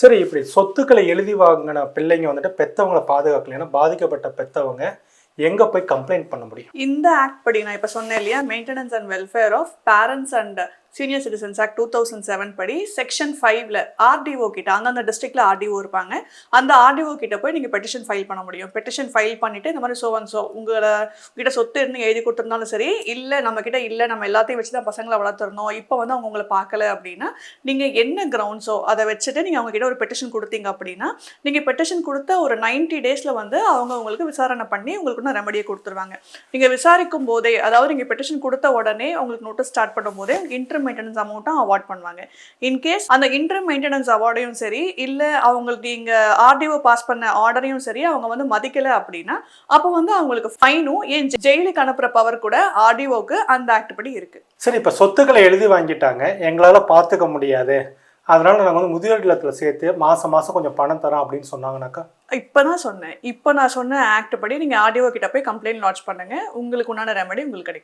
சரி, இப்படி சொத்துக்களை எழுதி வாங்கின பிள்ளைங்க வந்துட்டு பெத்தவங்கள பாதுகாக்கலைன்னா, பாதிக்கப்பட்ட பெத்தவங்க எங்க போய் கம்ப்ளைண்ட் பண்ண முடியும்? இந்த ஆக்ட் படி நான் இப்ப சொன்னேன் இல்லையா, maintenance and welfare of parents and senior citizens act 2007 படி செக்ஷன் 5ல ஆர்டிஓ கிட்ட, அந்தந்த டிஸ்ட்ரிக்ட்ல ஆர்டிஓ இருப்பாங்க, அந்த ஆர்டிஓ கிட்ட போய் நீங்க பெட்டிஷன் ஃபைல் பண்ண முடியும். பெட்டிஷன் ஃபைல் பண்ணிட்டு இந்த மாதிரி உங்ககிட்ட சொத்து இருந்து எழுதி கொடுத்திருந்தாலும் சரி, இல்ல நம்ம கிட்ட இல்ல, நம்ம எல்லாத்தையும் வச்சு தான் பசங்களை வளர்த்துறோம், இப்போ வந்து அவங்க உங்களை பார்க்கல அப்படின்னா, நீங்க என்ன கிரவுண்ட்ஸோ அதை வச்சுட்டு நீங்க அவங்க கிட்ட ஒரு பெட்டிஷன் கொடுத்தீங்க அப்படின்னா, நீங்க பெட்டிஷன் கொடுத்த ஒரு 90 டேஸ்ல வந்து அவங்க உங்களுக்கு விசாரணை பண்ணி உங்களுக்கு ரெமடியை கொடுத்துருவாங்க. நீங்க விசாரிக்கும் போதே, அதாவது நீங்க பெட்டிஷன் கொடுத்த உடனே உங்களுக்கு நோட்டீஸ் ஸ்டார்ட் பண்ணும் போதே இன்டர் மெயின்டெனன்ஸ் அமௌண்ட்டும் அவார்ட் பண்ணுவாங்க. இன்கேஸ் அந்த இன்டர் மெயின்டெனன்ஸ் அவார்டையும் சரி, இல்ல அவங்களுக்கு நீங்க ஆர்டிஓ பாஸ் பண்ண ஆர்டரையும் சரி அவங்க வந்து மதிக்கல அப்படின்னா, அப்போ வந்து அவங்களுக்கு ஃபைனும், ஏன் ஜெயிலுக்கு அனுப்புற பவர் கூட ஆர்டிஓக்கு அந்த ஆக்ட் படி இருக்கு. சரி, இப்ப சொத்துக்களை எழுதி வாங்கிட்டாங்க, எங்களால பாத்துக்க முடியாது, அதனால நாங்கள் வந்து முதியோர் இல்லத்தில் சேர்த்து மாசம் மாசம் கொஞ்சம் பணம் தரோம் அப்படின்னு சொன்னாங்கன்னாக்கா? இப்போ நான் சொன்ன ஆக்ட் படி நீங்க ஆர்டிஓ கிட்ட போய் கம்ப்ளைண்ட் லாட்ஜ் பண்ணுங்க, உங்களுக்கு உண்டான ரெமெடி உங்களுக்கு கிடைக்கும்.